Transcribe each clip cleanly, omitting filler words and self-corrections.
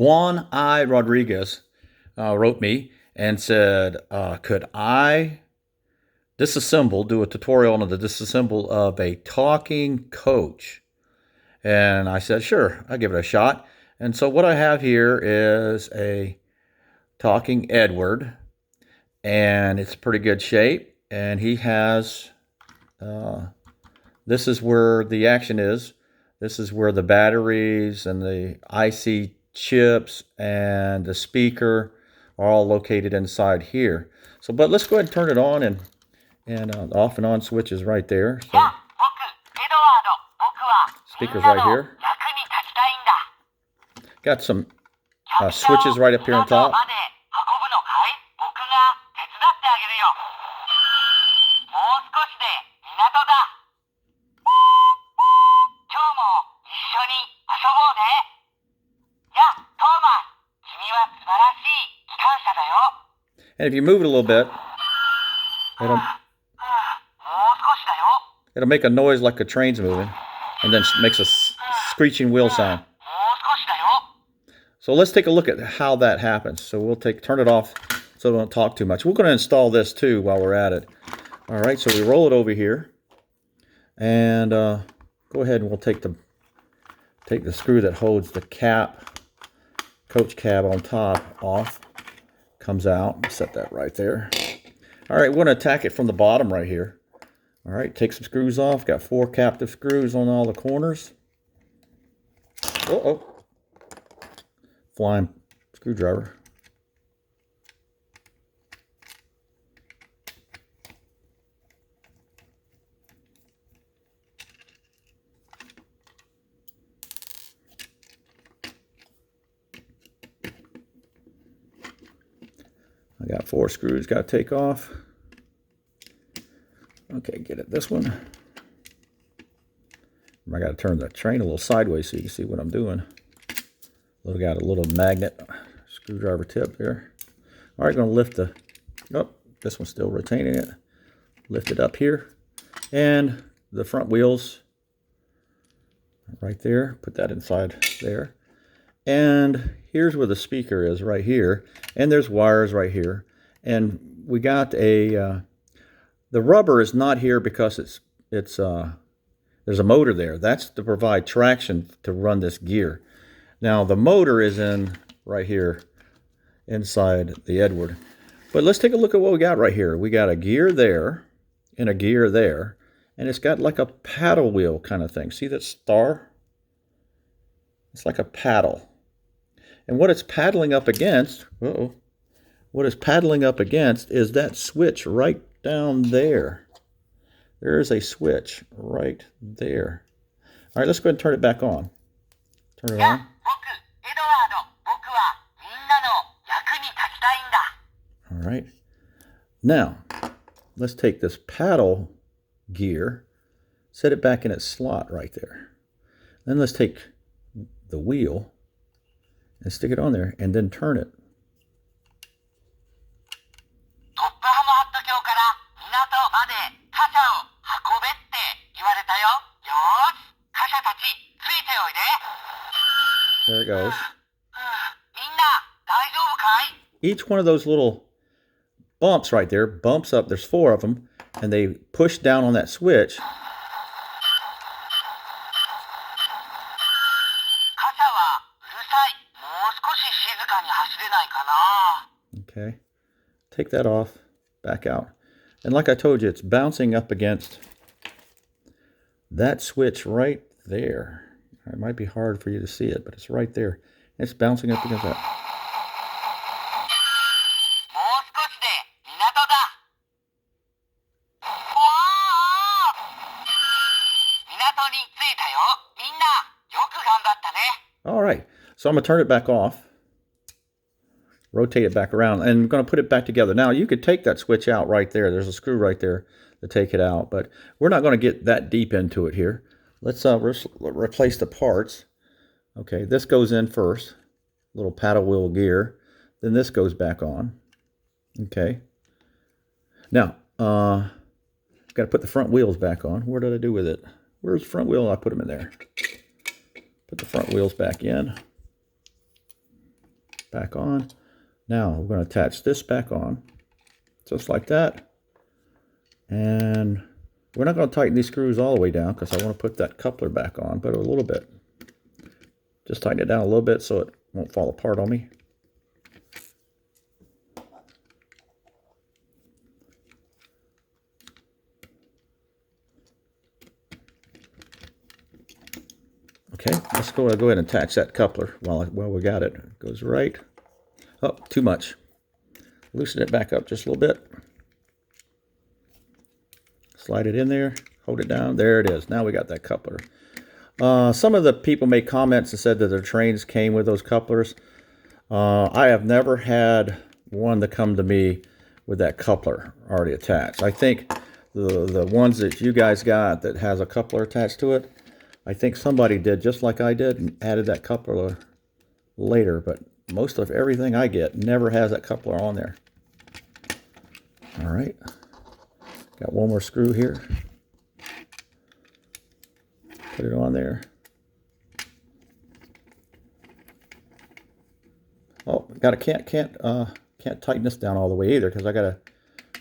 Juan I. Rodriguez wrote me and said, could I do a tutorial on the disassemble of a talking coach? And I said, sure, I'll give it a shot. And so what I have here is a talking Edward, and it's pretty good shape. And he has, this is where the action is. This is where the batteries and the IC chips and the speaker are all located inside here. So, but let's go ahead and turn it on, and the off and on switch is right there. So, speaker's right here. Got some switches right up here on top. And if you move it a little bit, it'll make a noise like a train's moving, and then makes a screeching wheel sound. So let's take a look at how that happens. So we'll turn it off so we don't talk too much. We're going to install this too while we're at it. All right, so we roll it over here, and go ahead and we'll take the screw that holds the coach cab on top off. Comes out. Set that right there. All right, we're going to attack it from the bottom right here. All right, take some screws off. Got 4 captive screws on all the corners. Uh-oh. Flying screwdriver. I got 4 screws got to take off. Okay, get it this one. I got to turn the train a little sideways so you can see what I'm doing. Got a little magnet screwdriver tip there. All right, going to lift this one's still retaining it. Lift it up here. And the front wheels right there. Put that inside there. And here's where the speaker is right here. And there's wires right here. And we got the rubber is not here because there's a motor there. That's to provide traction to run this gear. Now the motor is in right here inside the Edward. But let's take a look at what we got right here. We got a gear there and a gear there. And it's got like a paddle wheel kind of thing. See that star? It's like a paddle. And what it's paddling up against, what it's paddling up against is that switch right down there. There is a switch right there. All right, let's go ahead and turn it back on. Turn it on. All right. Now, let's take this paddle gear, set it back in its slot right there. Then let's take the wheel and stick it on there and then turn it. There it goes. Each one of those little bumps right there bumps up. There's 4 of them, and they push down on that switch. Okay, take that off, back out. And like I told you, it's bouncing up against that switch right there. It might be hard for you to see it, but it's right there. It's bouncing up against that. All right, so I'm going to turn it back off. Rotate it back around, and I'm going to put it back together. Now, you could take that switch out right there. There's a screw right there to take it out, but we're not going to get that deep into it here. Let's replace the parts. Okay, this goes in first, little paddle wheel gear. Then this goes back on. Okay. Now, got to put the front wheels back on. Where did I do with it? Where's the front wheel? I put them in there. Put the front wheels back in. back on. Now we're going to attach this back on, just like that. And we're not going to tighten these screws all the way down because I want to put that coupler back on, but a little bit. Just tighten it down a little bit so it won't fall apart on me. Okay, let's go ahead and attach that coupler while we got it. It goes right. Oh, too much. Loosen it back up just a little bit. Slide it in there, hold it down. There it is. Now we got that coupler. Some of the people made comments and said that their trains came with those couplers. I have never had one that come to me with that coupler already attached. I think the ones that you guys got that has a coupler attached to it, I think somebody did just like I did and added that coupler later, but most of everything I get never has that coupler on there. All right, got one more screw here. Put it on there. Oh, can't tighten this down all the way either because I gotta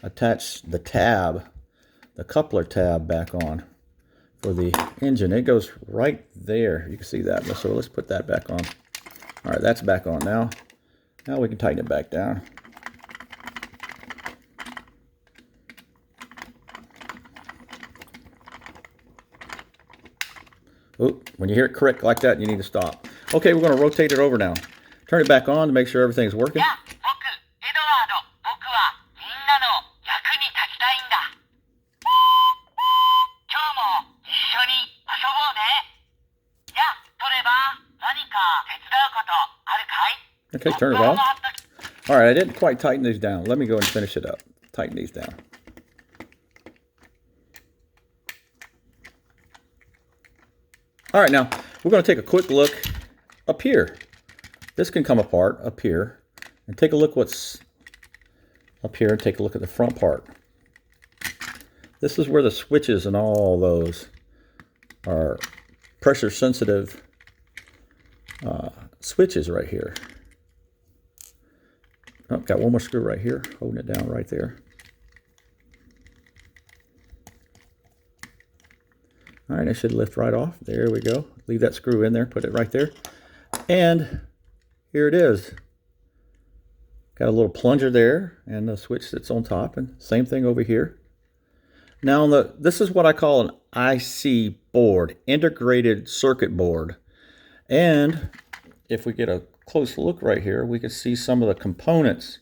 attach the tab, the coupler tab back on for the engine. It goes right there. You can see that. So let's put that back on. All right, that's back on now. Now we can tighten it back down. Oh, when you hear it crick like that, you need to stop. Okay, we're going to rotate it over now. Turn it back on to make sure everything's working. Okay, turn it off. All right, I didn't quite tighten these down. Let me go and finish it up. Tighten these down. All right, now we're going to take a quick look up here. This can come apart up here. And take a look what's up here and take a look at the front part. This is where the switches and all those are pressure sensitive switches right here. Oh, got one more screw right here, holding it down right there. All right, it should lift right off. There we go. Leave that screw in there, put it right there. And here it is. Got a little plunger there and the switch that's on top, and same thing over here. Now, this is what I call an IC board, integrated circuit board. And if we get a close look right here, we can see some of the components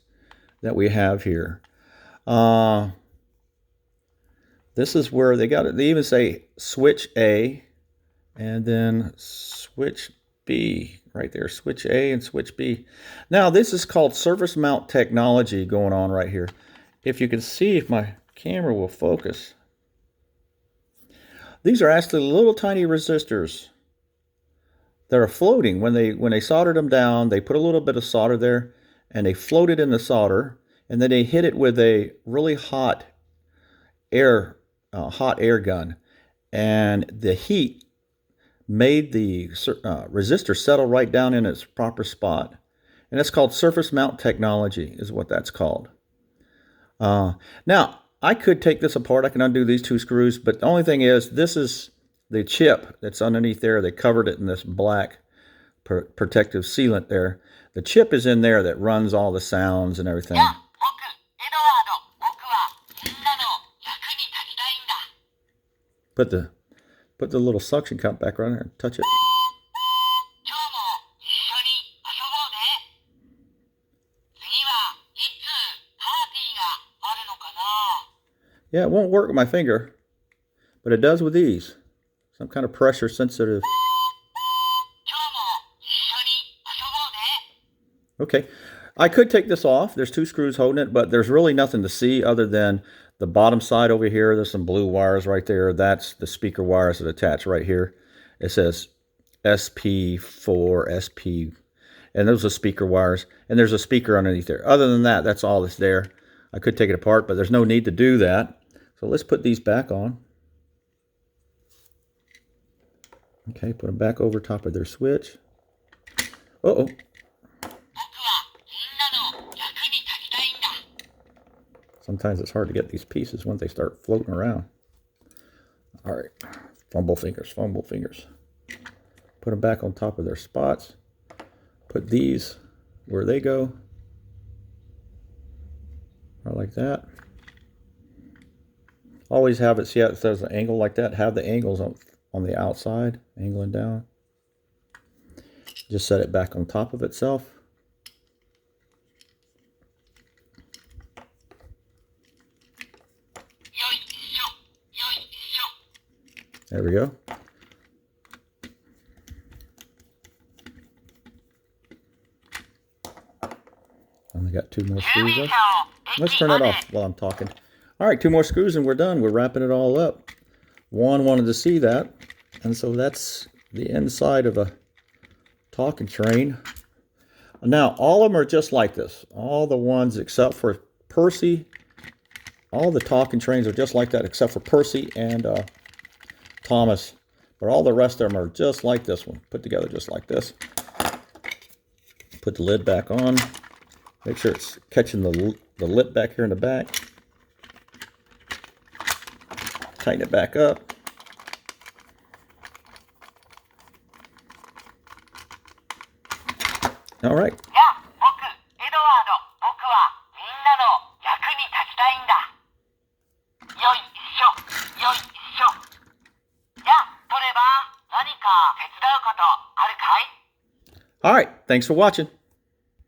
that we have here. This is where they got it. They even say switch A and then switch B right there. Switch A and switch B. Now this is called surface mount technology going on right here. If you can see, if my camera will focus. These are actually little tiny resistors that are floating. When they soldered them down, they put a little bit of solder there and they floated in the solder, and then they hit it with a really hot air gun, and the heat made the resistor settle right down in its proper spot, and that's called surface mount technology is what that's called. Now I could take this apart. I can undo these two screws, but the only thing is this is the chip that's underneath there. They covered it in this black protective sealant there. The chip is in there that runs all the sounds and everything. Put the little suction cup back around there and touch it. Yeah, it won't work with my finger, but it does with these. Some kind of pressure sensitive. Okay, I could take this off. There's two screws holding it, but there's really nothing to see other than the bottom side over here. There's some blue wires right there. That's the speaker wires that attach right here. It says SP4, SP, and those are speaker wires. And there's a speaker underneath there. Other than that, that's all that's there. I could take it apart, but there's no need to do that. So let's put these back on. Okay, put them back over top of their switch. Uh-oh. Sometimes it's hard to get these pieces once they start floating around. All right, fumble fingers, fumble fingers. Put them back on top of their spots. Put these where they go. Right like that. Always have it, see how it says an angle like that? Have the angles on the outside, angling down. Just set it back on top of itself. There we go. Only got 2 more screws left. Let's turn it off while I'm talking. All right, 2 more screws and we're done. We're wrapping it all up. Juan wanted to see that, and so that's the inside of a talking train. Now, all of them are just like this. All the ones except for Percy. All the talking trains are just like that except for Percy and Thomas. But all the rest of them are just like this one. Put together just like this. Put the lid back on. Make sure it's catching the lip back here in the back. Tighten it back up. All right. All right. Thanks for watching.